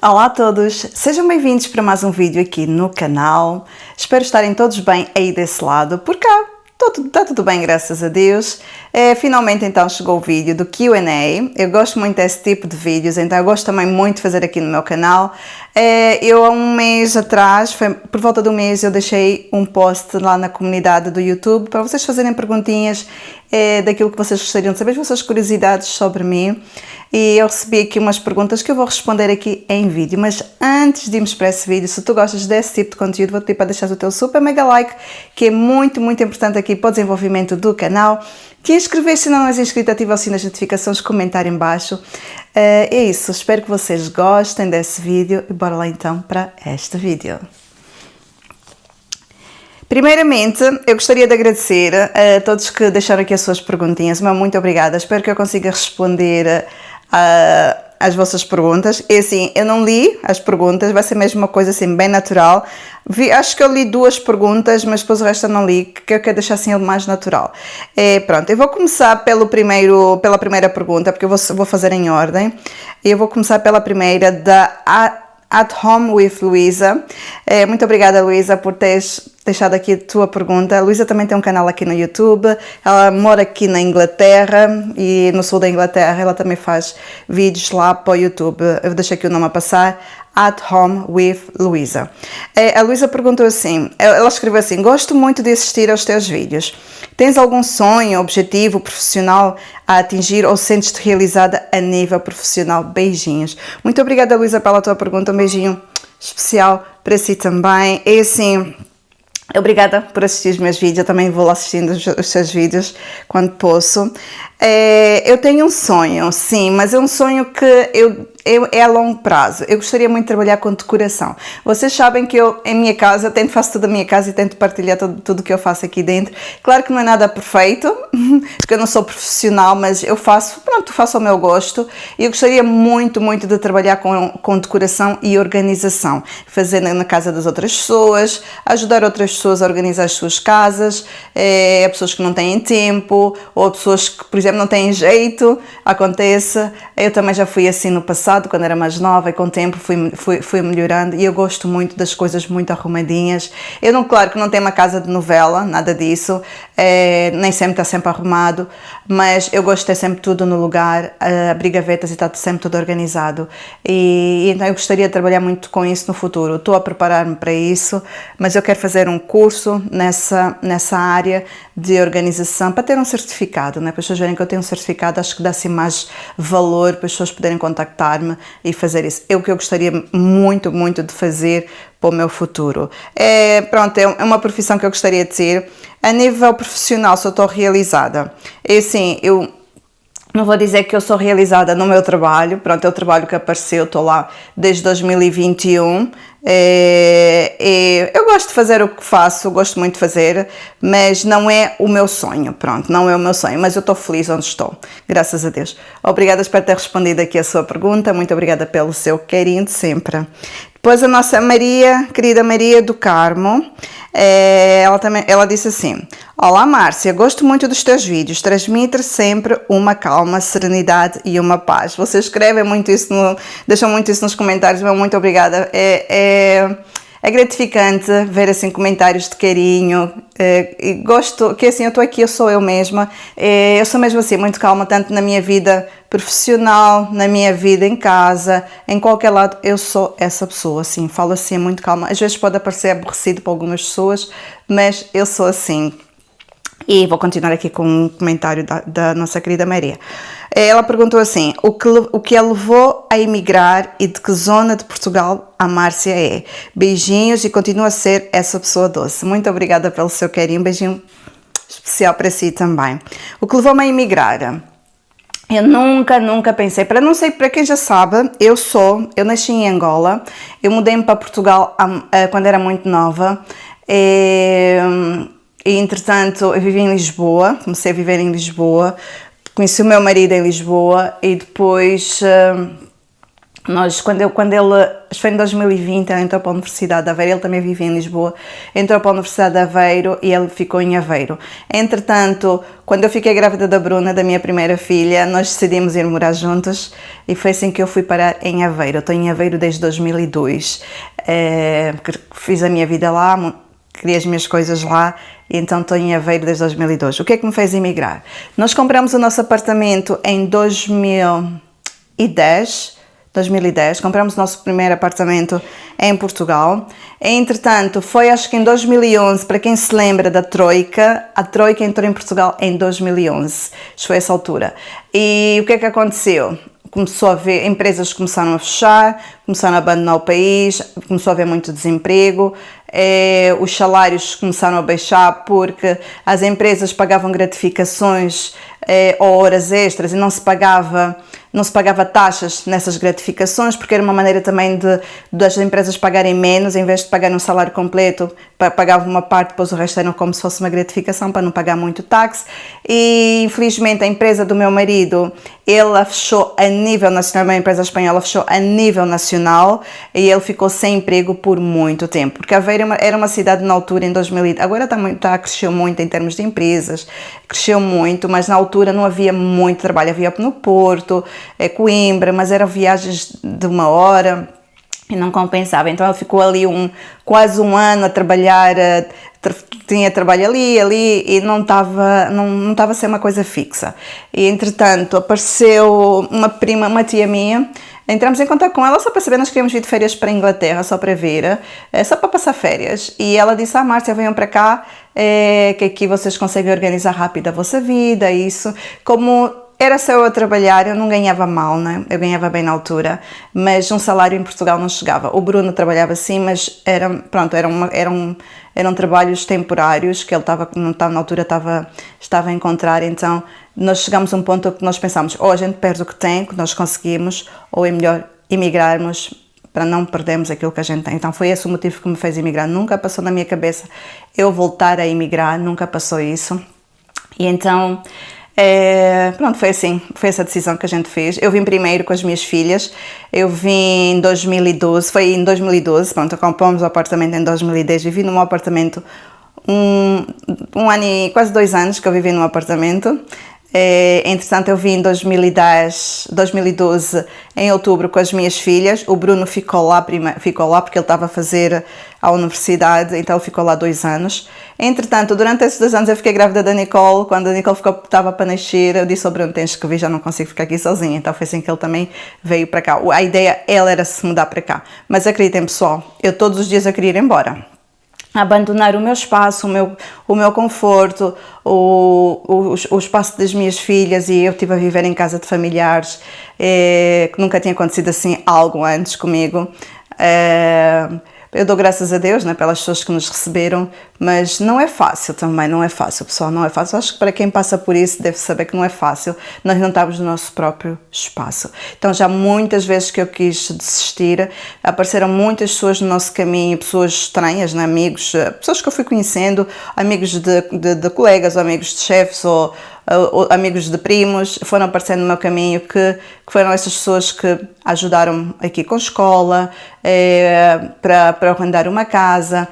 Olá a todos, sejam bem-vindos para mais um vídeo aqui no canal. Espero estarem todos bem aí desse lado. Por cá está tudo bem, graças a Deus. Finalmente então chegou o vídeo do Q&A. Eu gosto muito desse tipo de vídeos, então eu gosto também muito de fazer aqui no meu canal. Eu há um mês atrás, por volta do mês, eu deixei um post lá na comunidade do YouTube para vocês fazerem perguntinhas daquilo que vocês gostariam de saber, as vossas curiosidades sobre mim. E eu recebi aqui umas perguntas que eu vou responder aqui em vídeo, mas antes de irmos para esse vídeo, se tu gostas desse tipo de conteúdo, vou-te pedir para deixar o teu super mega like, que é muito importante aqui para o desenvolvimento do canal. Te inscrever se não és inscrito, ativa o sino das notificações, comentário em baixo. É isso, espero que vocês gostem desse vídeo e bora lá então para este vídeo. Primeiramente, eu gostaria de agradecer a todos que deixaram aqui as suas perguntinhas, muito obrigada, espero que eu consiga responder às vossas perguntas. E assim, eu não li as perguntas, vai ser mesmo uma coisa assim bem natural. Acho que eu li duas perguntas, mas depois o resto eu não li, que eu quero deixar assim ele mais natural. Pronto, eu vou começar pela primeira pergunta, porque eu vou fazer em ordem. Eu vou começar pela primeira da At Home with Luísa. Muito obrigada, Luísa, por teres deixado aqui a tua pergunta. A Luísa também tem um canal aqui no YouTube. Ela mora aqui na Inglaterra e no sul da Inglaterra. Ela também faz vídeos lá para o YouTube. Eu deixei aqui o nome a passar. At Home with Luísa. A Luísa perguntou assim, ela escreveu assim: gosto muito de assistir aos teus vídeos. Tens algum sonho, objetivo profissional a atingir ou sentes-te realizada a nível profissional? Beijinhos. Muito obrigada, Luísa, pela tua pergunta. Um beijinho especial para si também. E assim, obrigada por assistir os meus vídeos. Eu também vou lá assistindo os seus vídeos quando posso. Eu tenho um sonho, sim, mas é um sonho que é a longo prazo. Eu gostaria muito de trabalhar com decoração. Vocês sabem que eu, em minha casa, faço tudo a minha casa e tento partilhar tudo que eu faço aqui dentro. Claro que não é nada perfeito, porque eu não sou profissional, mas eu faço ao meu gosto. E eu gostaria muito de trabalhar com decoração e organização. Fazer na casa das outras pessoas, ajudar outras pessoas a organizar as suas casas, a pessoas que não têm tempo, ou pessoas que, por exemplo, não têm jeito, acontece. Eu também já fui assim no passado, quando era mais nova, e com o tempo fui melhorando, e eu gosto muito das coisas muito arrumadinhas. Claro que não tenho uma casa de novela, nada disso, nem sempre está sempre arrumado, mas eu gosto de ter sempre tudo no lugar, abrir gavetas e está sempre tudo organizado. E então eu gostaria de trabalhar muito com isso no futuro. Estou a preparar-me para isso, mas eu quero fazer um curso nessa área de organização, para ter um certificado, né? Para as pessoas verem que eu tenho um certificado, acho que dá assim mais valor para as pessoas poderem contactar-me e fazer isso. É o que eu gostaria muito de fazer para o meu futuro. É uma profissão que eu gostaria de ter. A nível profissional, só estou realizada. Assim, eu não vou dizer que eu sou realizada no meu trabalho, é o trabalho que apareceu, estou lá desde 2021. Eu gosto de fazer o que faço, gosto muito de fazer, mas não é o meu sonho, não é o meu sonho, mas eu estou feliz onde estou, graças a Deus. Obrigada, espero ter respondido aqui a sua pergunta, muito obrigada pelo seu carinho de sempre. Depois a nossa querida Maria do Carmo, ela disse assim: olá Márcia, gosto muito dos teus vídeos, transmite sempre uma calma, serenidade e uma paz. Vocês escrevem muito isso, deixam muito isso nos comentários, muito obrigada. É gratificante ver assim comentários de carinho, e gosto que assim, eu estou aqui, eu sou eu mesma, eu sou mesmo assim muito calma, tanto na minha vida profissional, na minha vida em casa, em qualquer lado, eu sou essa pessoa, assim, falo assim muito calma. Às vezes pode parecer aborrecido para algumas pessoas, mas eu sou assim. E vou continuar aqui com um comentário da nossa querida Maria. Ela perguntou assim: o que a levou a emigrar e de que zona de Portugal a Márcia é? Beijinhos e continua a ser essa pessoa doce. Muito obrigada pelo seu carinho, beijinho especial para si também. O que levou-me a emigrar? Eu nunca pensei, não sei, para quem já sabe, eu nasci em Angola, eu mudei-me para Portugal quando era muito nova. E, entretanto, eu vivi em Lisboa, comecei a viver em Lisboa, conheci o meu marido em Lisboa e depois Quando ele, acho que foi em 2020, ele entrou para a Universidade de Aveiro, ele também vivia em Lisboa, entrou para a Universidade de Aveiro e ele ficou em Aveiro. Entretanto, quando eu fiquei grávida da Bruna, da minha primeira filha, nós decidimos ir morar juntos e foi assim que eu fui parar em Aveiro. Eu estou em Aveiro desde 2002, fiz a minha vida lá, criei as minhas coisas lá, e então estou em Aveiro desde 2002. O que é que me fez emigrar? Nós compramos o nosso apartamento em 2010, compramos o nosso primeiro apartamento em Portugal. Entretanto, foi acho que em 2011, para quem se lembra da Troika, a Troika entrou em Portugal em 2011, isto foi essa altura. E o que é que aconteceu? Começou a ver, empresas começaram a fechar, começaram a abandonar o país, começou a haver muito desemprego, os salários começaram a baixar porque as empresas pagavam gratificações ou horas extras e não se pagava taxas nessas gratificações, porque era uma maneira também das empresas pagarem menos, em vez de pagar um salário completo, pagavam uma parte, depois o resto era como se fosse uma gratificação para não pagar muito táxi. E infelizmente a empresa do meu marido, ela fechou a nível nacional, uma empresa espanhola fechou a nível nacional e ele ficou sem emprego por muito tempo, porque Aveiro era uma cidade na altura, em 2000, agora cresceu muito em termos de empresas, cresceu muito, mas na altura não havia muito trabalho, havia no Porto, Coimbra, mas eram viagens de 1 hora e não compensava. Então ele ficou ali quase um ano a trabalhar, tinha trabalho ali e não estava a ser uma coisa fixa. E entretanto apareceu uma tia minha. Entramos em contato com ela só para saber, nós queríamos vir de férias para a Inglaterra, só para vir, só para passar férias. E ela disse, Márcia, venham para cá, que aqui vocês conseguem organizar rápido a vossa vida, isso. Como era só eu a trabalhar, eu não ganhava mal, né? Eu ganhava bem na altura, mas um salário em Portugal não chegava. O Bruno trabalhava sim, mas eram trabalhos temporários que ele na altura estava a encontrar, então nós chegamos a um ponto que nós pensámos, ou a gente perde o que tem, que nós conseguimos, ou é melhor emigrarmos para não perdermos aquilo que a gente tem. Então foi esse o motivo que me fez emigrar. Nunca passou na minha cabeça eu voltar a emigrar, nunca passou isso. E então, pronto, foi assim, foi essa decisão que a gente fez. Eu vim primeiro com as minhas filhas, eu vim em 2012, pronto, compramos o apartamento em 2010, vivi num apartamento um ano e quase 2 anos que eu vivi num apartamento. Entretanto, eu vim em 2012, em outubro, com as minhas filhas. O Bruno ficou lá porque ele estava a fazer a universidade, então ele ficou lá 2 anos. Entretanto, durante esses 2 anos eu fiquei grávida da Nicole. Quando a Nicole estava para nascer, eu disse ao Bruno, tens que vir, já não consigo ficar aqui sozinha. Então foi assim que ele também veio para cá. A ideia, ele era se mudar para cá. Mas acreditem, pessoal, eu todos os dias eu queria ir embora. Abandonar o meu espaço, o meu conforto, o espaço das minhas filhas, e eu estive a viver em casa de familiares, que nunca tinha acontecido assim algo antes comigo. Eu dou graças a Deus, né, pelas pessoas que nos receberam, mas não é fácil também, não é fácil, pessoal, não é fácil. Acho que para quem passa por isso deve saber que não é fácil, nós não estamos no nosso próprio espaço. Então já muitas vezes que eu quis desistir, apareceram muitas pessoas no nosso caminho, pessoas estranhas, né, amigos, pessoas que eu fui conhecendo, amigos de colegas, ou amigos de chefes, ou amigos de primos, foram aparecendo no meu caminho, que foram essas pessoas que ajudaram aqui com escola, para arrendar uma casa,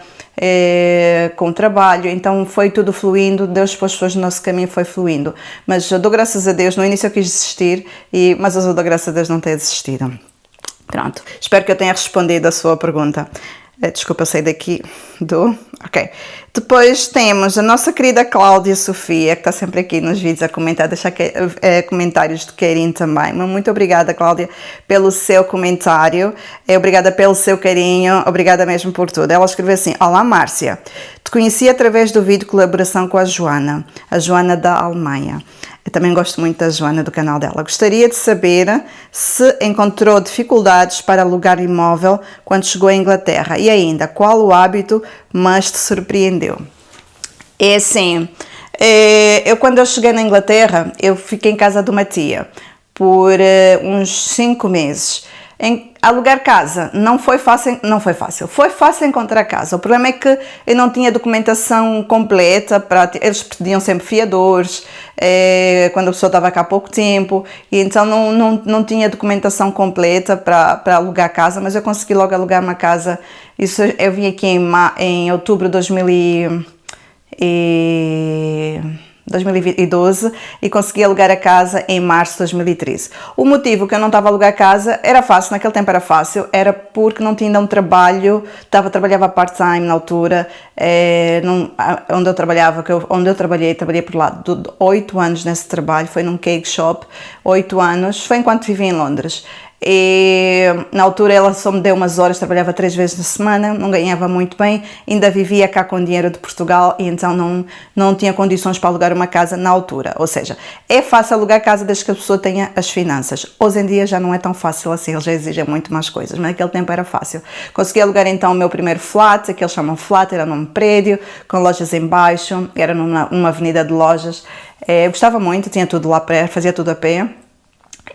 com trabalho. Então foi tudo fluindo, Deus pôs pessoas no nosso caminho, foi fluindo. Mas eu dou graças a Deus, no início eu quis desistir, mas eu dou graças a Deus não ter desistido. Pronto, espero que eu tenha respondido a sua pergunta. Desculpa, eu saí daqui Ok. Depois temos a nossa querida Cláudia Sofia, que está sempre aqui nos vídeos a comentar, deixar comentários de carinho também. Mas muito obrigada, Cláudia, pelo seu comentário. Obrigada pelo seu carinho, obrigada mesmo por tudo. Ela escreveu assim: Olá, Márcia, te conheci através do vídeo de colaboração com a Joana da Alemanha. Eu também gosto muito da Joana, do canal dela. Gostaria de saber se encontrou dificuldades para alugar imóvel quando chegou à Inglaterra, e ainda, qual o hábito mais te surpreendeu? É assim, quando eu cheguei na Inglaterra, eu fiquei em casa de uma tia por uns 5 meses. Alugar casa não foi fácil, foi fácil encontrar casa. O problema é que eu não tinha documentação completa, eles pediam sempre fiadores, quando a pessoa estava cá há pouco tempo, e então não tinha documentação completa para alugar casa, mas eu consegui logo alugar uma casa. Isso eu vim aqui em outubro de 2012 e consegui alugar a casa em março de 2013. O motivo que eu não estava a alugar a casa era fácil, naquele tempo era fácil, era porque não tinha um trabalho, trabalhava part-time na altura, onde eu trabalhei por lá de 8 anos nesse trabalho, foi num cake shop, 8 anos, foi enquanto vivi em Londres. E na altura ela só me deu umas horas, trabalhava 3 vezes na semana, não ganhava muito bem, ainda vivia cá com dinheiro de Portugal e então não tinha condições para alugar uma casa na altura. Ou seja, é fácil alugar casa desde que a pessoa tenha as finanças. Hoje em dia já não é tão fácil assim, eles já exigem muito mais coisas, mas naquele tempo era fácil. Consegui alugar então o meu primeiro flat, que eles chamam flat, era num prédio, com lojas em baixo, era numa avenida de lojas. Eu gostava muito, tinha tudo lá perto, fazia tudo a pé.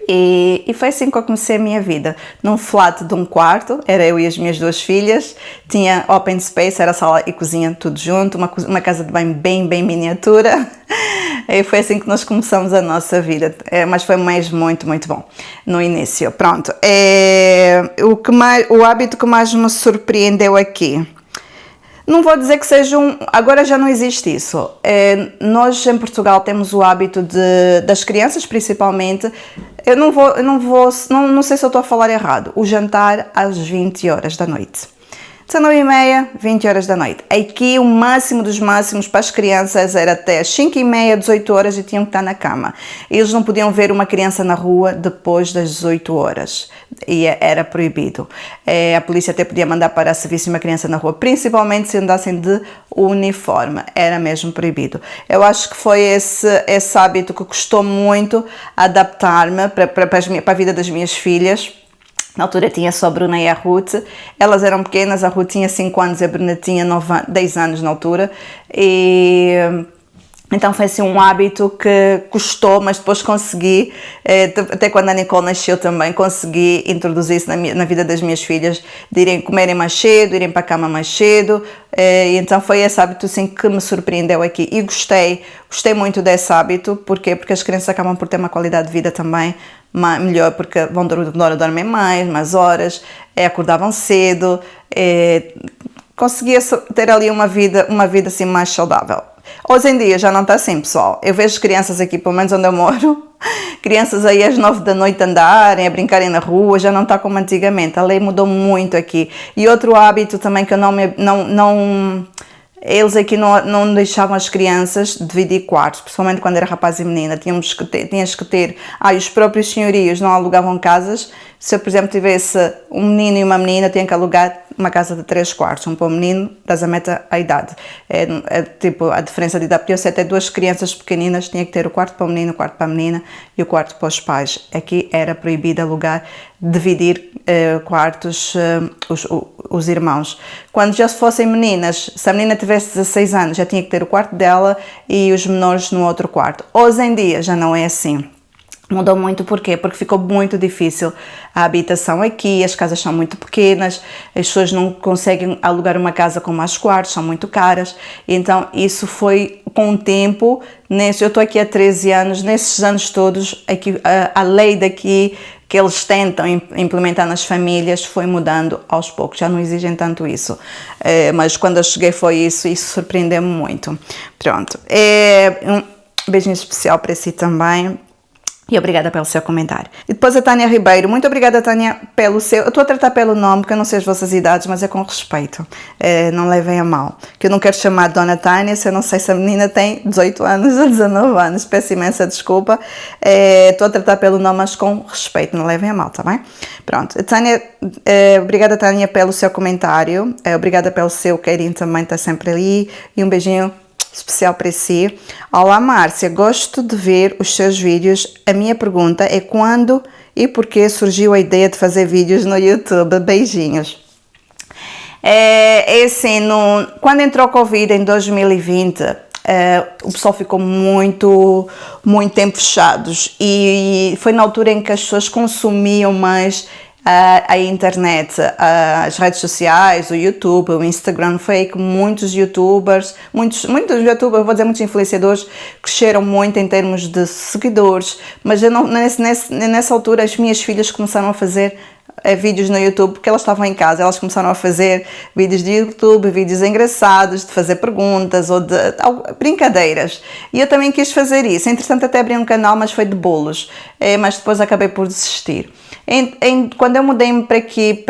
E foi assim que eu comecei a minha vida, num flat de um quarto, era eu e as minhas 2 filhas, tinha open space, era sala e cozinha tudo junto, uma casa de banho bem miniatura, e foi assim que nós começamos a nossa vida, mas foi mesmo muito bom no início. Pronto, o hábito que mais me surpreendeu aqui, não vou dizer que seja agora já não existe isso. Nós em Portugal temos o hábito das crianças principalmente, não sei se eu estou a falar errado, o jantar às 20 horas da noite. 19h30, 20 horas da noite. Aqui o máximo dos máximos para as crianças era até as 5h30, 18 horas e tinham que estar na cama. Eles não podiam ver uma criança na rua depois das 18 horas. E era proibido. A polícia até podia mandar para se visse uma criança na rua, principalmente se andassem de uniforme. Era mesmo proibido. Eu acho que foi esse hábito que custou muito adaptar-me para a vida das minhas filhas. Na altura tinha só a Bruna e a Ruth, elas eram pequenas, a Ruth tinha 5 anos e a Bruna tinha 10 anos na altura, e então foi assim um hábito que custou, mas depois consegui, até quando a Nicole nasceu também, consegui introduzir isso na vida das minhas filhas, de irem comerem mais cedo, irem para a cama mais cedo, e então foi esse hábito assim que me surpreendeu aqui, e gostei muito desse hábito. Porquê? Porque as crianças acabam por ter uma qualidade de vida também melhor, porque dormem mais horas, acordavam cedo, conseguia ter ali uma vida assim mais saudável. Hoje em dia já não está assim, pessoal. Eu vejo crianças aqui, pelo menos onde eu moro, crianças aí às 9 da noite andarem, a brincarem na rua, já não está como antigamente. A lei mudou muito aqui. E outro hábito também que eu eles aqui não deixavam as crianças dividir quartos, principalmente quando era rapaz e menina. Tinhas que ter, os próprios senhorios não alugavam casas. Se eu, por exemplo, tivesse um menino e uma menina, tinha que alugar uma casa de 3 quartos, um para o menino, casamento à idade. Tipo, a diferença de idade, porque eu sei até 2 crianças pequeninas, tinha que ter o quarto para o menino, o quarto para a menina e o quarto para os pais. Aqui era proibido alugar, dividir quartos, os irmãos. Quando já fossem meninas, se a menina tivesse 16 anos, já tinha que ter o quarto dela e os menores no outro quarto. Hoje em dia já não é assim. Mudou muito, porquê? Porque ficou muito difícil a habitação aqui, as casas são muito pequenas, as pessoas não conseguem alugar uma casa com mais quartos, são muito caras, então isso foi com o tempo, eu estou aqui há 13 anos, nesses anos todos, aqui, a lei daqui que eles tentam implementar nas famílias foi mudando aos poucos, já não exigem tanto isso, mas quando eu cheguei foi isso surpreendeu-me muito. Pronto, um beijinho especial para si também. E obrigada pelo seu comentário. E depois a Tânia Ribeiro. Muito obrigada, Tânia, pelo seu... Eu estou a tratar pelo nome, porque eu não sei as vossas idades, mas é com respeito. Não levem a mal. Que eu não quero chamar de Dona Tânia, se eu não sei se a menina tem 18 anos ou 19 anos. Peço imensa desculpa. Estou a tratar pelo nome, mas com respeito. Não levem a mal, tá bem? Pronto. Tânia, obrigada, Tânia, pelo seu comentário. Obrigada pelo seu carinho também, está sempre ali. E um beijinho especial para si. Olá, Márcia, gosto de ver os seus vídeos. A minha pergunta é quando e por que surgiu a ideia de fazer vídeos no YouTube? Beijinhos. Assim, quando entrou a Covid em 2020, o pessoal ficou muito tempo fechados e foi na altura em que as pessoas consumiam mais a internet, as redes sociais, o YouTube, o Instagram, foi aí que muitos youtubers, vou dizer muitos influenciadores, cresceram muito em termos de seguidores, mas eu não, nessa altura as minhas filhas começaram a fazer vídeos no YouTube, porque elas estavam em casa, elas começaram a fazer vídeos de YouTube, vídeos engraçados, de fazer perguntas ou de brincadeiras. E eu também quis fazer isso. Entretanto, até abri um canal, mas foi de bolos. Mas depois acabei por desistir. Quando eu mudei-me para aqui,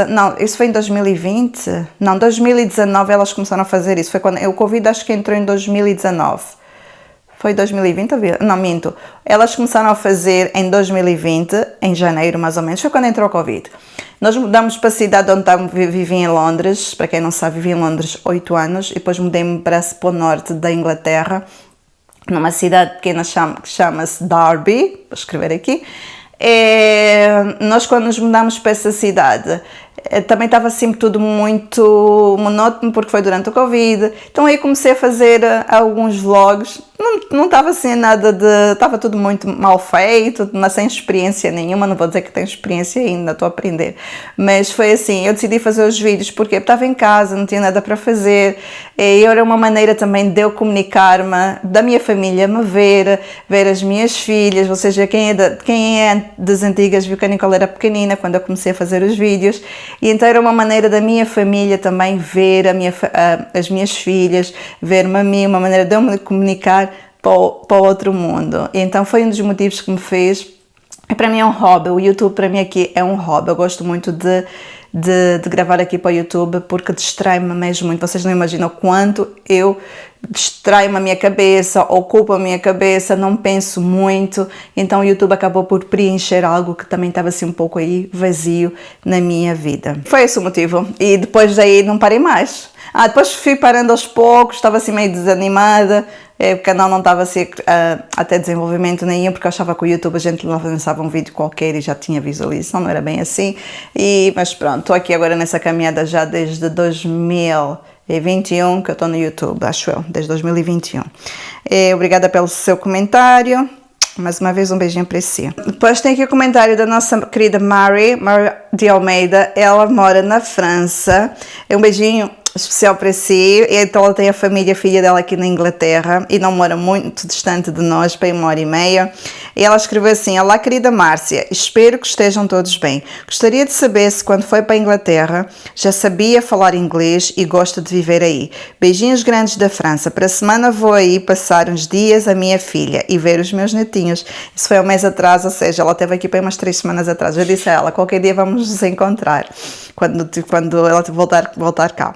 não, isso foi em 2020? Não, 2019 elas começaram a fazer isso. Foi quando o Covid, acho que entrou em 2019. Foi 2020? Não, minto. Elas começaram a fazer em 2020, em janeiro mais ou menos, foi quando entrou o Covid. Nós mudamos para a cidade onde vivi em Londres, para quem não sabe, vivi em Londres 8 anos, e depois mudei-me para o norte da Inglaterra, numa cidade pequena que chama-se Derby, vou escrever aqui. Nós quando nos mudámos para essa cidade, também estava sempre tudo muito monótono, porque foi durante o Covid. Então aí comecei a fazer alguns vlogs. Não estava assim nada de... Estava tudo muito mal feito, mas sem experiência nenhuma. Não vou dizer que tenho experiência ainda, estou a aprender. Mas foi assim, eu decidi fazer os vídeos porque eu estava em casa, não tinha nada para fazer. E era uma maneira também de eu comunicar-me, da minha família me ver as minhas filhas. Ou seja, quem é das antigas viu que a Nicole era pequenina quando eu comecei a fazer os vídeos. E então era uma maneira da minha família também ver as minhas filhas, ver-me a mim, uma maneira de eu me comunicar para o outro mundo. E então foi um dos motivos que me fez. Para mim é um hobby, o YouTube para mim aqui é um hobby. Eu gosto muito de gravar aqui para o YouTube porque distrai-me mesmo muito. Vocês não imaginam o quanto eu distraio-me a minha cabeça, ocupo a minha cabeça, não penso muito. Então o YouTube acabou por preencher algo que também estava assim um pouco aí vazio na minha vida. Foi esse o motivo. E depois daí não parei mais. Depois fui parando aos poucos, estava assim meio desanimada. O canal não estava assim até desenvolvimento nenhum, porque eu achava que o YouTube a gente lançava um vídeo qualquer e já tinha visualização, não era bem assim. Mas pronto, estou aqui agora nessa caminhada já desde 2021, que eu estou no YouTube, acho eu, desde 2021. Obrigada pelo seu comentário. Mais uma vez um beijinho para si. Depois tem aqui o comentário da nossa querida Mary de Almeida. Ela mora na França. Um beijinho especial para si. Então ela tem a filha dela aqui na Inglaterra e não mora muito distante de nós, para 1h30. E ela escreveu assim: olá querida Márcia, espero que estejam todos bem. Gostaria de saber se quando foi para a Inglaterra já sabia falar inglês e gosta de viver aí. Beijinhos grandes da França. Para a semana vou aí passar uns dias a minha filha e ver os meus netinhos. Isso foi um mês atrás, ou seja, ela esteve aqui para umas 3 semanas atrás. Eu disse a ela, qualquer dia vamos nos encontrar quando ela voltar cá.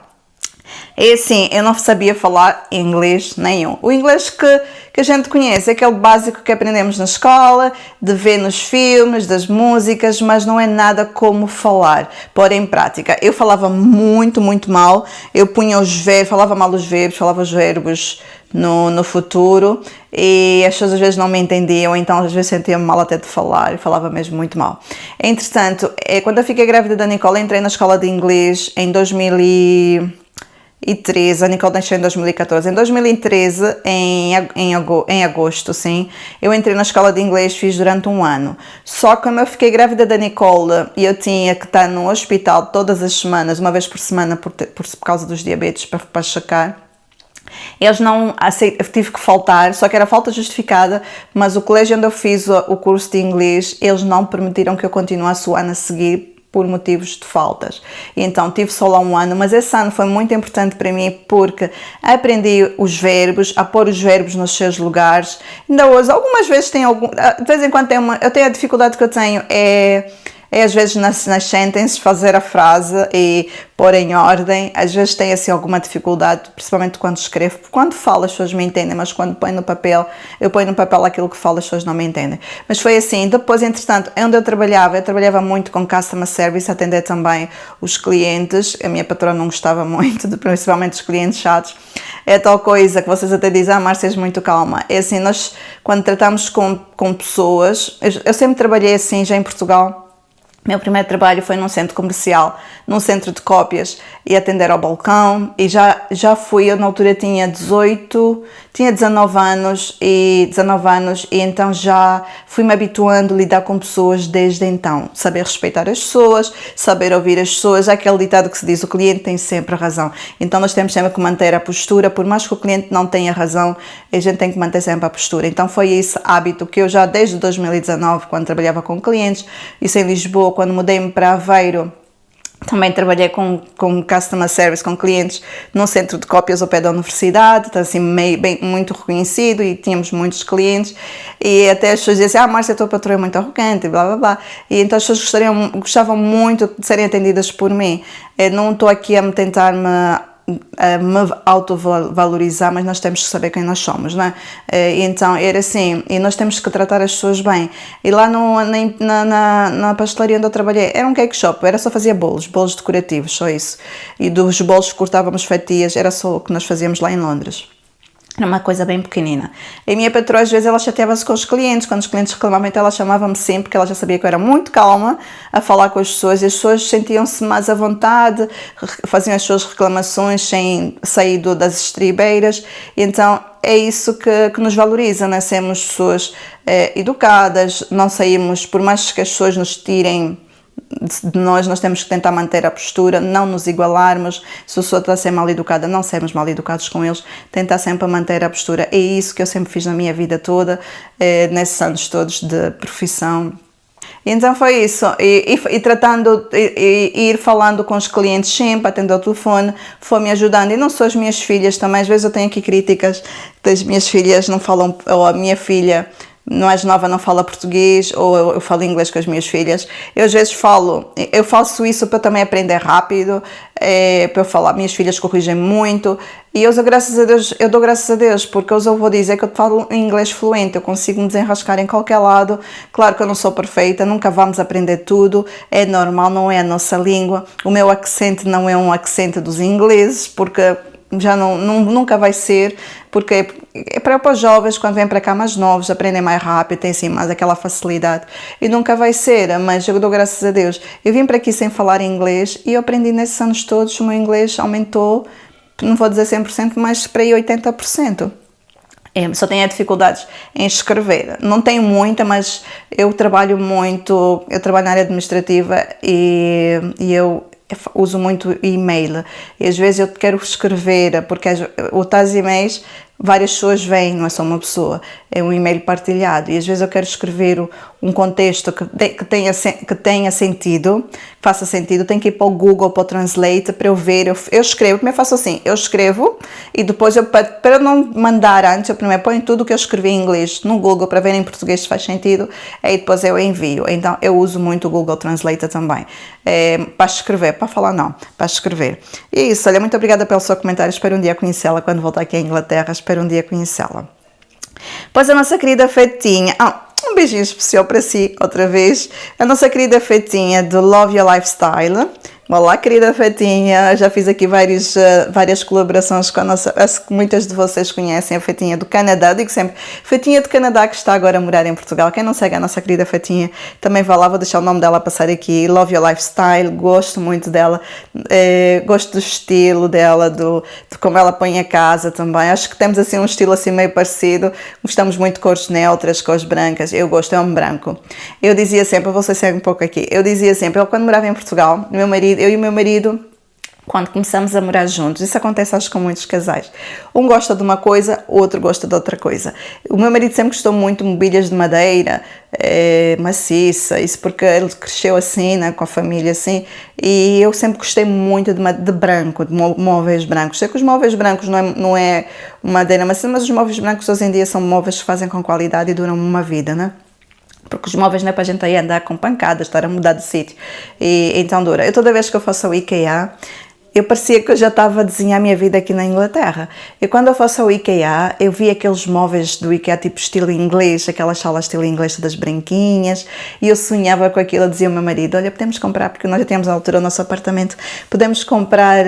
É assim, eu não sabia falar inglês nenhum. O inglês que a gente conhece é aquele básico que aprendemos na escola, de ver nos filmes, das músicas, mas não é nada como falar, pôr em prática. Eu falava muito, muito mal. Eu punha falava mal os verbos, falava os verbos no futuro e as pessoas às vezes não me entendiam, então às vezes sentia-me mal até de falar e falava mesmo muito mal. Entretanto, quando eu fiquei grávida da Nicole, entrei na escola de inglês em 2013, a Nicole nasceu em 2014. Em 2013, em agosto, sim, eu entrei na escola de inglês, fiz durante 1 ano. Só que quando eu fiquei grávida da Nicole e eu tinha que estar no hospital todas as semanas, uma vez por semana, por causa dos diabetes, para checar, eles não aceitam, tive que faltar, só que era falta justificada, mas o colégio onde eu fiz o curso de inglês, eles não permitiram que eu continuasse o ano a seguir, por motivos de faltas. E então tive só lá 1 ano, mas esse ano foi muito importante para mim porque aprendi os verbos, a pôr os verbos nos seus lugares. Ainda hoje, algumas vezes de vez em quando eu tenho a dificuldade que eu tenho é às vezes nas sentences fazer a frase e pôr em ordem. Às vezes tem assim alguma dificuldade, principalmente quando escrevo. Quando falo as pessoas me entendem, mas quando ponho no papel, eu ponho no papel aquilo que falo, as pessoas não me entendem. Mas foi assim. Depois, entretanto, onde eu trabalhava muito com customer service, atender também os clientes. A minha patrona não gostava muito, principalmente os clientes chatos. É tal coisa que vocês até dizem, Márcia, és muito calma. É assim, nós quando tratamos com pessoas, eu sempre trabalhei assim já em Portugal. Meu primeiro trabalho foi num centro comercial, num centro de cópias, e atender ao balcão, e já fui, eu na altura tinha 19 anos, e então já fui-me habituando a lidar com pessoas desde então, saber respeitar as pessoas, saber ouvir as pessoas, aquele ditado que se diz, o cliente tem sempre razão, então nós temos sempre que manter a postura, por mais que o cliente não tenha razão, a gente tem que manter sempre a postura, então foi esse hábito que eu já desde 2019, quando trabalhava com clientes, isso em Lisboa, quando mudei-me para Aveiro, também trabalhei com customer service, com clientes num centro de cópias ao pé da universidade, então assim muito reconhecido e tínhamos muitos clientes e até as pessoas diziam, Márcia, a tua patroa é muito arrogante e blá blá blá, e então as pessoas gostavam muito de serem atendidas por mim. Eu não estou aqui a me autovalorizar, mas nós temos que saber quem nós somos, não é? E então era assim, e nós temos que tratar as pessoas bem. E lá na pastelaria onde eu trabalhei, era um cake shop, era só fazia bolos decorativos, só isso. E dos bolos cortávamos fatias, era só o que nós fazíamos lá em Londres. Era uma coisa bem pequenina. A minha patroa, às vezes, ela chateava-se com os clientes. Quando os clientes reclamavam, então ela chamava-me sempre, porque ela já sabia que eu era muito calma a falar com as pessoas. E as pessoas sentiam-se mais à vontade, faziam as suas reclamações sem sair das estribeiras. E então, é isso que nos valoriza, né? Sermos pessoas educadas, não saímos, por mais que as pessoas nos tirem de nós temos que tentar manter a postura, não nos igualarmos. Se a pessoa está a ser mal educada, não sermos mal educados com eles, tentar sempre manter a postura. É isso que eu sempre fiz na minha vida toda, nesses anos todos de profissão. Então foi isso, e tratando, ir falando com os clientes sempre, atender ao telefone, foi-me ajudando. E não só as minhas filhas também, às vezes eu tenho aqui críticas das minhas filhas, não falam, ou a minha filha mais nova não fala português, ou eu falo inglês com as minhas filhas. Eu às vezes eu faço isso para também aprender rápido, para eu falar, minhas filhas corrigem muito, e eu dou graças a Deus, porque eu vou dizer que eu falo inglês fluente, eu consigo me desenrascar em qualquer lado. Claro que eu não sou perfeita, nunca vamos aprender tudo, é normal, não é a nossa língua, o meu acento não é um acento dos ingleses, porque já nunca vai ser, porque é para os jovens, quando vêm para cá mais novos, aprendem mais rápido, têm assim mais aquela facilidade, e nunca vai ser, mas eu dou graças a Deus. Eu vim para aqui sem falar inglês e eu aprendi nesses anos todos, o meu inglês aumentou, não vou dizer 100%, mas para aí 80%. Só tenho dificuldades em escrever, não tenho muita, mas eu trabalho na área administrativa e eu uso muito e-mail, e às vezes eu quero escrever, porque os e-mails, várias pessoas vêm, não é só uma pessoa, é um e-mail partilhado, e às vezes eu quero escrever um contexto que tenha sentido, faça sentido, tenho que ir para o Google, para o Translate, para eu ver, eu escrevo, primeiro faço assim, eu escrevo, e depois, para não mandar antes, eu primeiro ponho tudo o que eu escrevi em inglês no Google, para ver em português se faz sentido, e depois eu envio. Então eu uso muito o Google Translate também, para escrever, para falar não, para escrever. E é isso, olha, muito obrigada pelo seu comentário, espero um dia conhecê-la quando voltar aqui à Inglaterra, espero um dia conhecê-la. Pois a nossa querida Fetinha, um beijinho especial para si, outra vez, a nossa querida Fetinha do Love Your Lifestyle. Olá, querida Fetinha, já fiz aqui várias colaborações com a nossa, acho que muitas de vocês conhecem a Fetinha do Canadá, digo sempre, Fetinha do Canadá, que está agora a morar em Portugal. Quem não segue a nossa querida Fetinha, também vá lá, vou deixar o nome dela passar aqui, Love Your Lifestyle, gosto muito dela, gosto do estilo dela, de como ela põe a casa também, acho que temos assim um estilo assim meio parecido, gostamos muito de cores neutras, cores brancas, eu gosto, é um branco. Eu dizia sempre, vou ser um pouco aqui, eu dizia sempre, eu quando morava em Portugal, eu e o meu marido, quando começamos a morar juntos, isso acontece acho com muitos casais, um gosta de uma coisa, o outro gosta de outra coisa. O meu marido sempre gostou muito de mobílias de madeira, maciça, isso porque ele cresceu assim, né, com a família assim, e eu sempre gostei muito de branco, de móveis brancos. Sei que os móveis brancos não é madeira maciça, mas os móveis brancos hoje em dia são móveis que fazem com qualidade e duram uma vida, né? Porque os móveis não é para a gente aí andar com pancadas, estar a mudar de sítio, e então dura. Eu toda vez que eu faço o IKEA, eu parecia que eu já estava a desenhar a minha vida aqui na Inglaterra. E quando eu fosse ao IKEA, eu vi aqueles móveis do IKEA tipo estilo inglês, aquelas salas estilo inglês das branquinhas, e eu sonhava com aquilo. Eu dizia ao meu marido, olha, podemos comprar, porque nós já tínhamos à altura o nosso apartamento, podemos comprar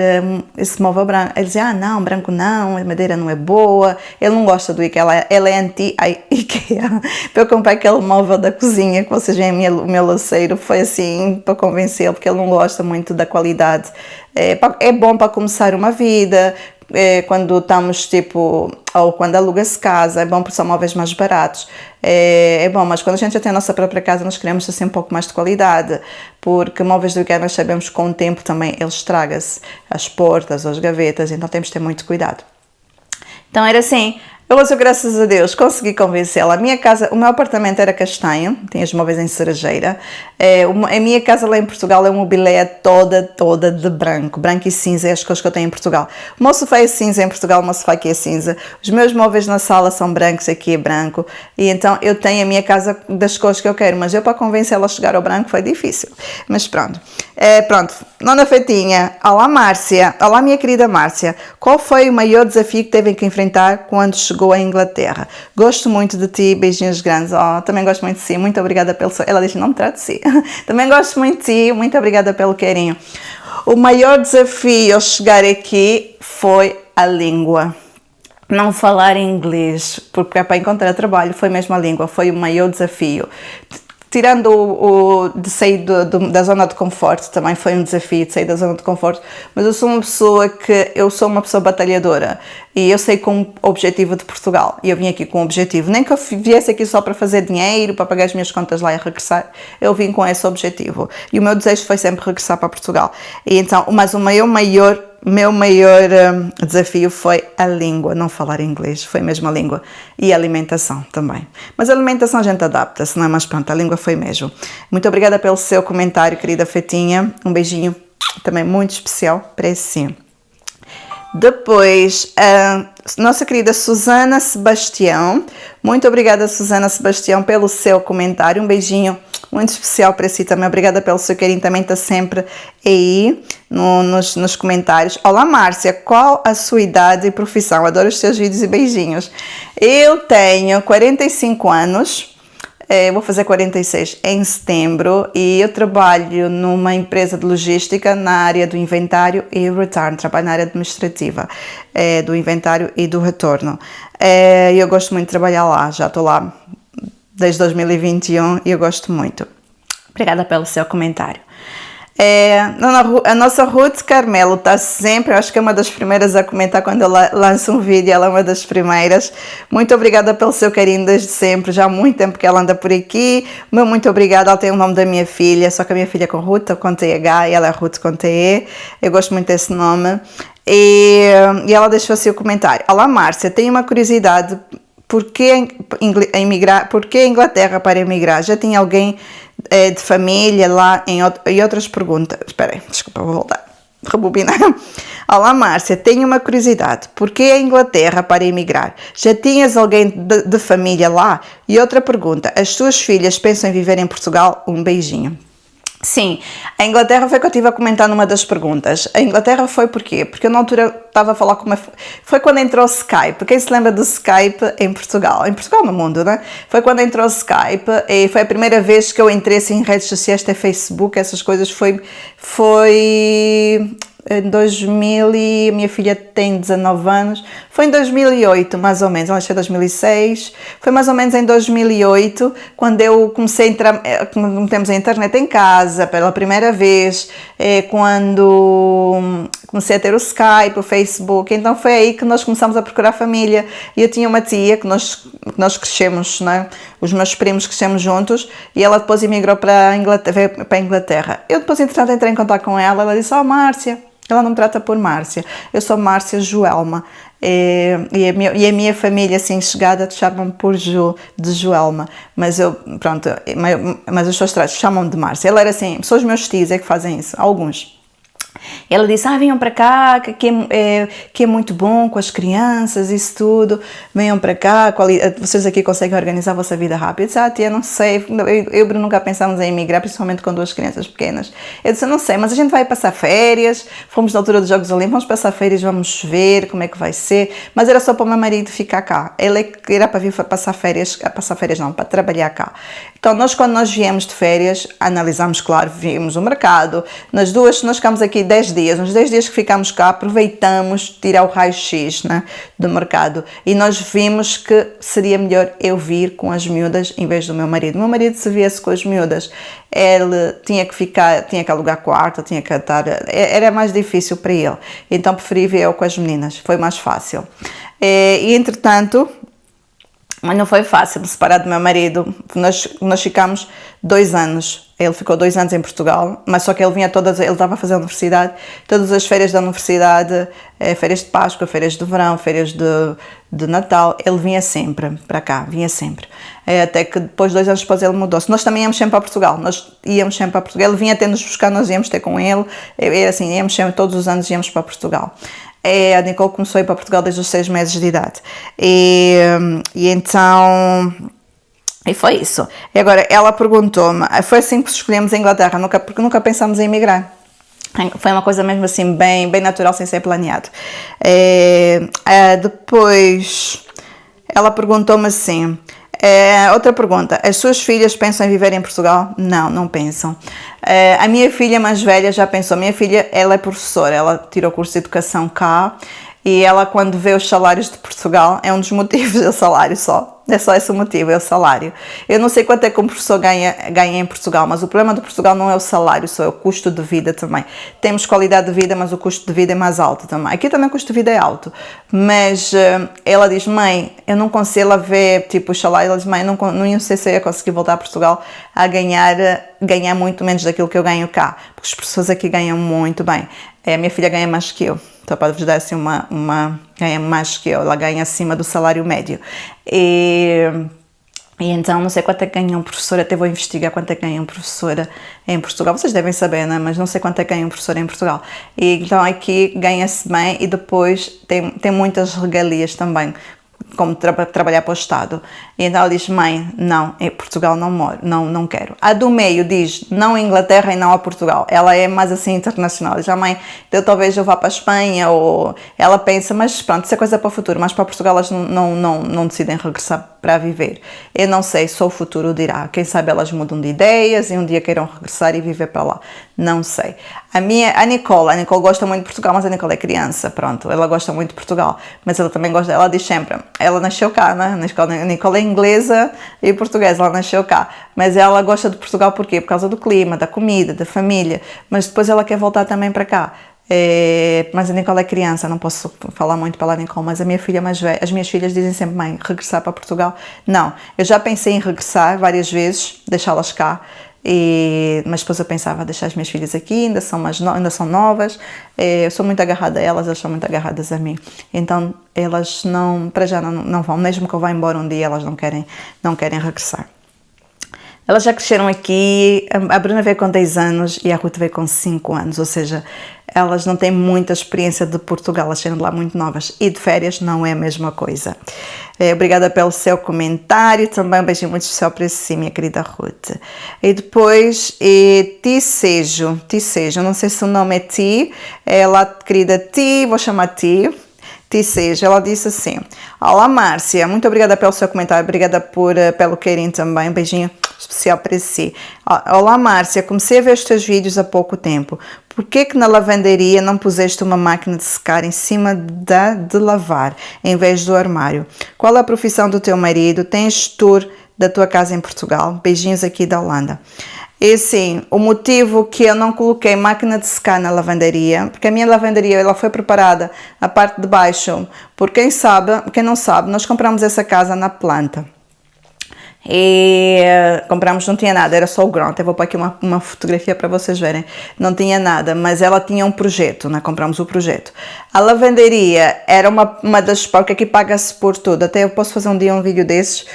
esse móvel branco. Ele dizia, não, branco não, a madeira não é boa, ele não gosta do IKEA, ele é anti-IKEA. Para eu comprar aquele móvel da cozinha, que vocês veem o meu laceiro, foi assim para convencê-lo, porque ele não gosta muito da qualidade. É bom para começar uma vida, quando estamos tipo, ou quando aluga-se casa, é bom porque são móveis mais baratos, é bom, mas quando a gente já tem a nossa própria casa, nós queremos assim um pouco mais de qualidade, porque móveis do IKEA nós sabemos que com o tempo também ele estraga-se, as portas, as gavetas, então temos de ter muito cuidado. Então era assim. Eu, graças a Deus, consegui convencê-la. A minha casa, o meu apartamento era castanho, tinha os móveis em cerejeira. A minha casa lá em Portugal é uma mobília toda de branco e cinza, é as cores que eu tenho em Portugal. O meu sofá é cinza em Portugal, o meu sofá aqui é cinza. Os meus móveis na sala são brancos, aqui é branco. E então eu tenho a minha casa das cores que eu quero, mas eu para convencê-la a chegar ao branco foi difícil. Mas pronto. Nona Feitinha, olá Márcia, olá minha querida Márcia, qual foi o maior desafio que teve que enfrentar quando chegou à Inglaterra? Gosto muito de ti, beijinhos grandes. Também gosto muito de si, muito obrigada pelo seu... Ela diz, não me trate de si. Também gosto muito de ti, muito obrigada pelo carinho. O maior desafio ao chegar aqui foi a língua. Não falar inglês, porque para encontrar trabalho foi mesmo a língua, foi o maior desafio. Tirando de sair da zona de conforto, também foi um desafio de sair da zona de conforto, mas eu sou uma pessoa batalhadora e eu saí com o objetivo de Portugal e eu vim aqui com o objetivo, nem que eu viesse aqui só para fazer dinheiro, para pagar as minhas contas lá e regressar, eu vim com esse objetivo e o meu desejo foi sempre regressar para Portugal. E então, mas o meu maior desafio foi a língua, não falar inglês, foi mesmo a língua e a alimentação também. Mas a alimentação a gente adapta-se, não é? Mas pronto, a língua foi mesmo. Muito obrigada pelo seu comentário, querida Feitinha. Um beijinho também muito especial para si. Depois, a nossa querida Susana Sebastião. Muito obrigada, Susana Sebastião, pelo seu comentário. Um beijinho muito especial para si também. Obrigada pelo seu carinho. Também está sempre aí nos comentários. Olá, Márcia. Qual a sua idade e profissão? Adoro os seus vídeos e beijinhos. Eu tenho 45 anos. Vou fazer 46 em setembro e eu trabalho numa empresa de logística na área do inventário e return, trabalho na área administrativa do inventário e do retorno. Eu gosto muito de trabalhar lá, já estou lá desde 2021 e eu gosto muito. Obrigada pelo seu comentário. A nossa Ruth Carmelo está sempre, eu acho que é uma das primeiras a comentar quando eu lanço um vídeo, ela é uma das primeiras. Muito obrigada pelo seu carinho desde sempre, já há muito tempo que ela anda por aqui. Muito obrigada, ela tem o nome da minha filha, só que a minha filha é com Ruth, com TH, e ela é Ruth com TE, eu gosto muito desse nome. E ela deixou assim o comentário. Olá Márcia, tenho uma curiosidade, por que a Inglaterra para emigrar? Já tinha alguém de família lá e outras perguntas. Espera aí, desculpa, vou voltar. Rebobinar. Olá Márcia, tenho uma curiosidade. Por que a Inglaterra para emigrar? Já tinhas alguém de família lá? E outra pergunta, as tuas filhas pensam em viver em Portugal? Um beijinho. Sim, a Inglaterra foi que eu estive a comentar numa das perguntas. A Inglaterra foi porquê? Porque eu na altura estava a falar com uma... Foi quando entrou o Skype. Quem se lembra do Skype em Portugal? Em Portugal, no mundo, né? Foi quando entrou o Skype e foi a primeira vez que eu entrei assim, em redes sociais, até Facebook, essas coisas. Foi em 2000 e a minha filha tem 19 anos, foi em 2008 mais ou menos, ela nasceu em 2006, foi mais ou menos em 2008 quando eu comecei a entrar, temos a internet em casa pela primeira vez, quando comecei a ter o Skype, o Facebook, então foi aí que nós começamos a procurar família e eu tinha uma tia que nós crescemos, né? Os meus primos crescemos juntos e ela depois emigrou para a Inglaterra. Eu depois entretanto entrei em contato com ela disse, Márcia, ela não me trata por Márcia, eu sou Márcia Joelma e a minha família assim chegada chamam-me por de Joelma, mas as pessoas chamam-me de Márcia. Ela era assim, são os meus tios é que fazem isso, alguns. Ela disse, venham para cá, que é muito bom com as crianças, isso tudo, venham para cá, vocês aqui conseguem organizar a vossa vida rápido. Eu disse, tia, não sei, eu e Bruno nunca pensámos em emigrar, principalmente com 2 crianças pequenas. Eu disse, não sei, mas a gente vai passar férias, fomos na altura dos Jogos Olímpicos, vamos passar férias, vamos ver como é que vai ser, mas era só para o meu marido ficar cá, ele era para vir passar férias não, para trabalhar cá. Então, quando nós viemos de férias, analisamos, claro, vimos o mercado, nós ficamos aqui 10 dias, nos 10 dias que ficamos cá, aproveitamos tirar o raio-x, né, do mercado, e nós vimos que seria melhor eu vir com as miúdas em vez do meu marido. O meu marido, se viesse com as miúdas, ele tinha que alugar quarto, tinha que estar, era mais difícil para ele, então preferi vir eu com as meninas, foi mais fácil. E entretanto, mas não foi fácil me separar do meu marido. Nós ficámos 2 anos. Ele ficou 2 anos em Portugal, mas só que ele estava a fazer a universidade, todas as férias da universidade, férias de Páscoa, férias de verão, férias de Natal, ele vinha sempre para cá, vinha sempre. Até que depois, 2 anos depois, ele mudou-se. Nós também íamos sempre para Portugal, ele vinha até nos buscar, nós íamos ter com ele, era assim, íamos sempre, todos os anos íamos para Portugal. A Nicole começou a ir para Portugal desde os 6 meses de idade. E então... E foi isso. E agora, ela perguntou-me, foi assim que escolhemos a Inglaterra, porque nunca pensámos em emigrar. Foi uma coisa mesmo assim, bem natural, sem ser planeado. Depois, ela perguntou-me assim... outra pergunta, as suas filhas pensam em viver em Portugal? Não, não pensam. A minha filha mais velha já pensou. Minha filha, ela é professora, ela tirou curso de educação cá, e ela, quando vê os salários de Portugal, é um dos motivos, é o salário só. É só esse o motivo, é o salário. Eu não sei quanto é que um professor ganha em Portugal, mas o problema do Portugal não é o salário, só é o custo de vida também. Temos qualidade de vida, mas o custo de vida é mais alto também. Aqui também o custo de vida é alto, mas ela diz, mãe, eu não consigo, ela vê tipo os salários, ela diz, mãe, não sei se eu ia conseguir voltar a Portugal a ganhar muito menos daquilo que eu ganho cá, porque as pessoas aqui ganham muito bem. A minha filha ganha mais que eu, então para vos dar assim ganha mais que eu, ela ganha acima do salário médio. E então não sei quanto é que ganha um professor, até vou investigar quanto é que ganha um professor em Portugal, vocês devem saber, né? Mas não sei quanto é que ganha um professor em Portugal. E então aqui ganha-se bem e depois tem muitas regalias também, como trabalhar para o Estado. E então ela diz, mãe, não, em Portugal não moro, não quero. A do meio diz, não a Inglaterra e não a Portugal. Ela é mais assim internacional. Diz, mãe, então talvez eu vá para a Espanha, ou ela pensa, mas pronto, isso é coisa para o futuro, mas para Portugal elas não decidem regressar para viver. Eu não sei, só o futuro dirá. Quem sabe elas mudam de ideias e um dia queiram regressar e viver para lá. Não sei. A Nicole gosta muito de Portugal, mas a Nicole é criança, pronto, ela gosta muito de Portugal, mas ela também gosta, ela diz sempre, ela nasceu cá, né? A Nicole é inglesa e portuguesa, ela nasceu cá, mas ela gosta de Portugal por quê? Por causa do clima, da comida, da família, mas depois ela quer voltar também para cá. Mas a Nicole é criança, não posso falar muito para a Nicole, mas a minha filha mais velha, as minhas filhas dizem sempre, mãe, regressar para Portugal? Não, eu já pensei em regressar várias vezes, deixá-las cá, mas depois eu pensava, deixar as minhas filhas aqui, ainda são novas, eu sou muito agarrada a elas são muito agarradas a mim, então elas para já não vão, mesmo que eu vá embora um dia, elas não querem regressar. Elas já cresceram aqui, a Bruna veio com 10 anos e a Ruth veio com 5 anos, ou seja, elas não têm muita experiência de Portugal, elas saíram de lá muito novas e de férias não é a mesma coisa. Obrigada pelo seu comentário, também um beijinho muito especial para si, minha querida Ruth. E depois, Tisejo, não sei se o nome é Ti, ela, querida Ti, vou chamar Ti. Tisejo, ela disse assim, olá Márcia, muito obrigada pelo seu comentário, obrigada pelo carinho também, um beijinho especial para si. Olá Márcia, comecei a ver os teus vídeos há pouco tempo, por que na lavanderia não puseste uma máquina de secar em cima de lavar, em vez do armário? Qual é a profissão do teu marido? Tens tour da tua casa em Portugal? Beijinhos aqui da Holanda. E sim, o motivo que eu não coloquei máquina de secar na lavanderia, porque a minha lavanderia ela foi preparada, a parte de baixo, por quem não sabe, nós compramos essa casa na planta. E compramos, não tinha nada, era só o ground. Eu vou pôr aqui uma fotografia para vocês verem. Não tinha nada, mas ela tinha um projeto, né? Compramos o projeto. A lavanderia era uma das, porque aqui paga-se por tudo. Até eu posso fazer um dia um vídeo desses,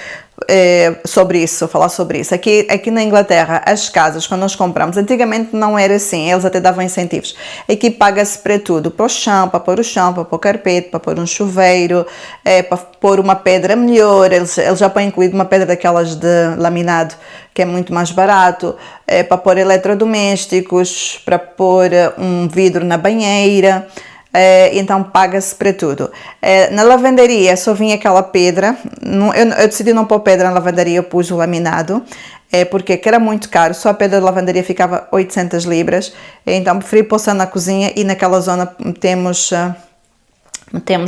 sobre isso, falar sobre isso. Aqui na Inglaterra, as casas, quando nós compramos, antigamente não era assim, eles até davam incentivos. Aqui paga-se para tudo, para o chão, para pôr o chão, para pôr o carpete, para pôr um chuveiro, para pôr uma pedra melhor, eles já põem incluído uma pedra daquelas de laminado, que é muito mais barato, para pôr eletrodomésticos, para pôr um vidro na banheira. Então paga-se para tudo. Na lavandaria só vinha aquela pedra, eu decidi não pôr pedra na lavandaria, eu pus o laminado, porque era muito caro, só a pedra de lavandaria ficava 800 libras, então preferi pôr só na cozinha e naquela zona temos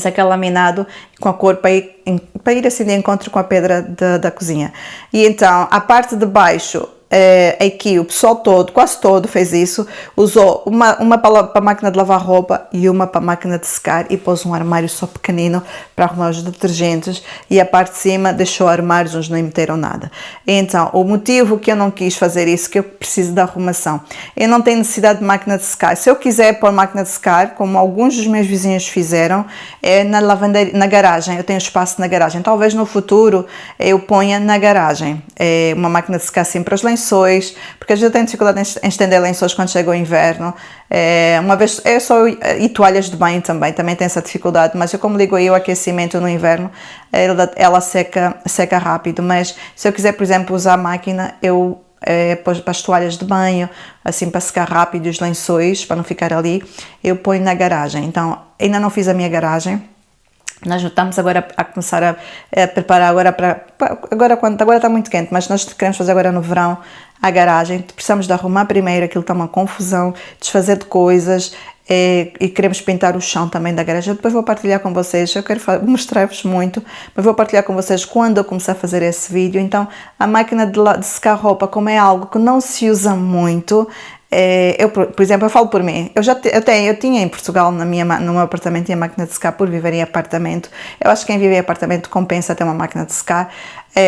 aquele laminado com a cor para ir assim de encontro com a pedra da cozinha. E então a parte de baixo, aqui o pessoal todo, quase todo fez isso, usou uma para a máquina de lavar roupa e uma para a máquina de secar e pôs um armário só pequenino para arrumar os detergentes e a parte de cima deixou armários onde não meteram nada. Então o motivo que eu não quis fazer isso, que eu preciso da arrumação, eu não tenho necessidade de máquina de secar. Se eu quiser pôr máquina de secar, como alguns dos meus vizinhos fizeram, na lavanderia, na garagem, eu tenho espaço na garagem, talvez no futuro eu ponha na garagem uma máquina de secar assim para os lençóis, porque às vezes eu tenho dificuldade em estender lençóis quando chega o inverno, uma vez e toalhas de banho também tem essa dificuldade, mas eu como ligo aí o aquecimento no inverno, ela seca rápido, mas se eu quiser, por exemplo, usar a máquina, eu para as toalhas de banho, assim para secar rápido os lençóis, para não ficar ali, eu ponho na garagem. Então ainda não fiz a minha garagem. Nós estamos agora a começar a preparar agora está muito quente, mas nós queremos fazer agora no verão a garagem. Precisamos de arrumar primeiro, aquilo está uma confusão, desfazer de coisas, e queremos pintar o chão também da garagem. Eu depois vou partilhar com vocês, eu quero mostrar-vos muito, mas vou partilhar com vocês quando eu começar a fazer esse vídeo. Então a máquina de secar roupa, como é algo que não se usa muito, eu, por exemplo, eu falo por mim, eu tinha em Portugal, no meu apartamento, tinha máquina de secar por viver em apartamento. Eu acho que quem vive em apartamento compensa ter uma máquina de secar,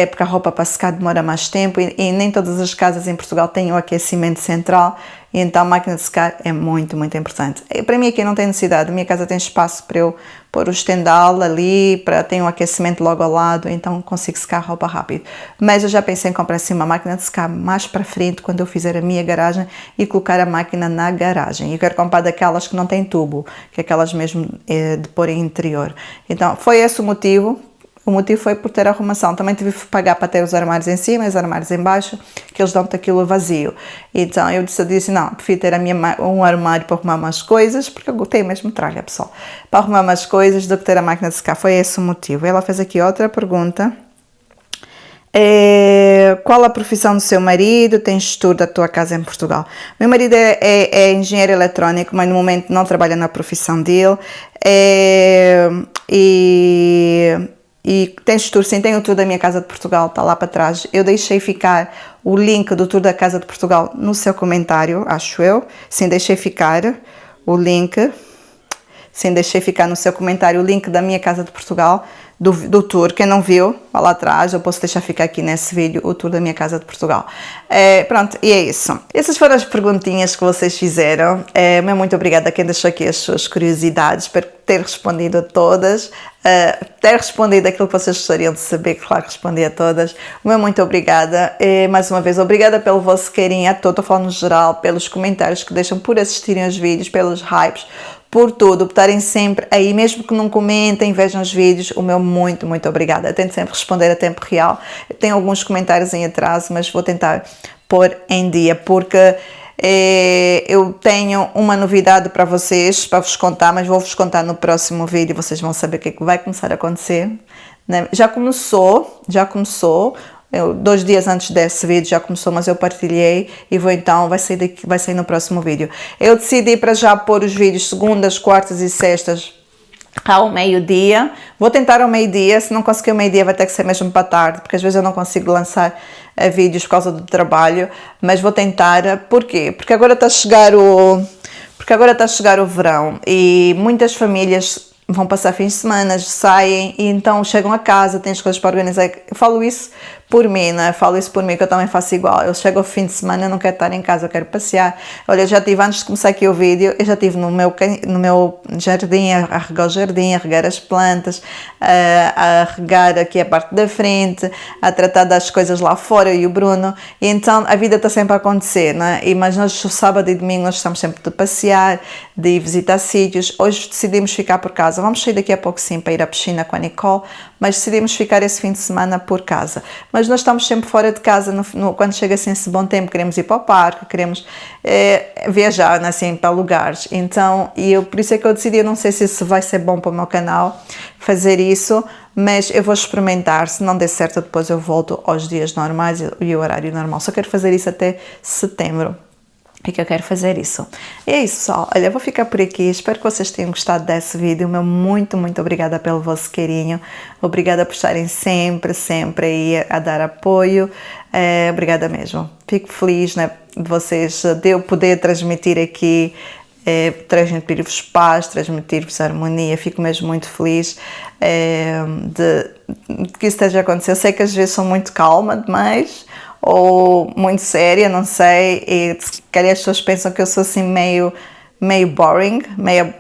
porque a roupa para secar demora mais tempo e nem todas as casas em Portugal têm o aquecimento central, e então a máquina de secar é muito, muito importante. Para mim aqui não tem necessidade, a minha casa tem espaço para eu pôr o estendal ali, tem um aquecimento logo ao lado, então consigo secar a roupa rápido. Mas eu já pensei em comprar assim uma máquina de secar mais para frente, quando eu fizer a minha garagem, e colocar a máquina na garagem. Eu quero comprar daquelas que não têm tubo, que é aquelas mesmo de pôr em interior. Então foi esse o motivo. O motivo foi por ter arrumação. Também tive que pagar para ter os armários em cima e os armários em baixo, que eles dão-te aquilo vazio. Então eu disse, não, prefiro ter um armário para arrumar mais coisas, porque eu tenho mesmo tralha, pessoal, para arrumar mais coisas do que ter a máquina de secar. Foi esse o motivo. Ela fez aqui outra pergunta. Qual a profissão do seu marido? Tens tour da tua casa em Portugal? Meu marido é engenheiro eletrónico, mas no momento não trabalha na profissão dele. E tens tour, sim, tem o tour da minha casa de Portugal, está lá para trás. Eu deixei ficar o link do tour da casa de Portugal no seu comentário, acho eu. Sim, deixei ficar o link. Sim, deixei ficar no seu comentário o link da minha casa de Portugal, do tour. Quem não viu, vá lá atrás, eu posso deixar ficar aqui nesse vídeo o tour da minha casa de Portugal. Pronto, e é isso. Essas foram as perguntinhas que vocês fizeram. Muito obrigada a quem deixou aqui as suas curiosidades. Espero ter respondido a todas. Ter respondido aquilo que vocês gostariam de saber, claro que respondi a todas. Muito obrigada. Mais uma vez, obrigada pelo vosso carinho a todo, estou falando no geral, pelos comentários que deixam, por assistirem aos vídeos, pelos hypes, por tudo, por estarem sempre aí, mesmo que não comentem, vejam os vídeos, o meu muito, muito obrigada. Eu tento sempre responder a tempo real. Eu tenho alguns comentários em atraso, mas vou tentar pôr em dia, porque eu tenho uma novidade para vocês, para vos contar, mas vou-vos contar no próximo vídeo, vocês vão saber o que é que vai começar a acontecer. Já começou, 2 dias antes desse vídeo já começou, mas eu partilhei e vai sair no próximo vídeo. Eu decidi para já pôr os vídeos segundas, quartas e sextas ao meio-dia. Vou tentar ao meio-dia, se não conseguir ao meio-dia vai ter que ser mesmo para tarde, porque às vezes eu não consigo lançar vídeos por causa do trabalho, mas vou tentar. Porquê? Porque agora está a chegar o verão e muitas famílias vão passar fins de semana, saem e então chegam a casa, têm as coisas para organizar. Eu falo isso por mim, né? Falo isso por mim, que eu também faço igual. Eu chego ao fim de semana, eu não quero estar em casa, eu quero passear. Olha, eu já tive, antes de começar aqui o vídeo, eu já estive no meu jardim, a regar o jardim, a regar as plantas, a regar aqui a parte da frente, a tratar das coisas lá fora, eu e o Bruno. E então a vida está sempre a acontecer, né? Mas nós, sábado e domingo, nós estamos sempre de passear, de ir visitar sítios. Hoje decidimos ficar por casa. Vamos sair daqui a pouco sim para ir à piscina com a Nicole, mas decidimos ficar esse fim de semana por casa. Mas nós estamos sempre fora de casa, quando chega assim esse bom tempo, queremos ir para o parque, queremos viajar, né, assim, para lugares. Então, por isso é que eu decidi, eu não sei se isso vai ser bom para o meu canal, fazer isso, mas eu vou experimentar. Se não der certo, depois eu volto aos dias normais e o horário normal. Só quero fazer isso até setembro. E que eu quero fazer isso. E é isso, pessoal. Olha, eu vou ficar por aqui. Espero que vocês tenham gostado desse vídeo. Meu muito obrigada pelo vosso carinho. Obrigada por estarem sempre aí a dar apoio. Obrigada mesmo. Fico feliz, né, de vocês, de eu poder transmitir aqui, transmitir-vos paz, transmitir-vos harmonia. Fico mesmo muito feliz de que isso esteja acontecendo. Eu sei que às vezes sou muito calma demais, ou muito séria, não sei, e se calhar as pessoas pensam que eu sou assim meio boring,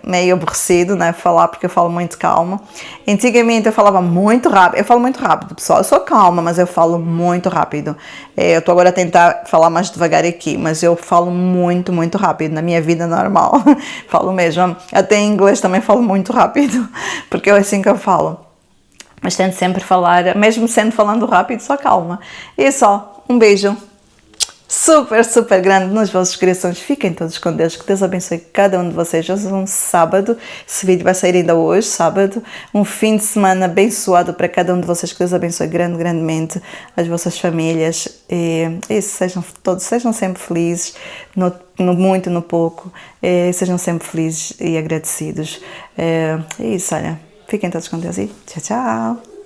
meio aborrecido, né, falar, porque eu falo muito calma. Antigamente eu falava muito rápido, eu falo muito rápido, pessoal, eu sou calma, mas eu falo muito rápido. Eu estou agora a tentar falar mais devagar aqui, mas eu falo muito rápido na minha vida normal, falo mesmo, até em inglês também falo muito rápido, porque é assim que eu falo. Mas tento sempre falar, mesmo falando rápido, só calma. E só, um beijo super grande nos vossos corações. Fiquem todos com Deus, que Deus abençoe cada um de vocês. Hoje é um sábado, esse vídeo vai sair ainda hoje, sábado. Um fim de semana abençoado para cada um de vocês, que Deus abençoe grandemente as vossas famílias. E isso, sejam sempre felizes, no muito, no pouco. Sejam sempre felizes e agradecidos. É isso, olha. Fiquem todos com Deus e tchau.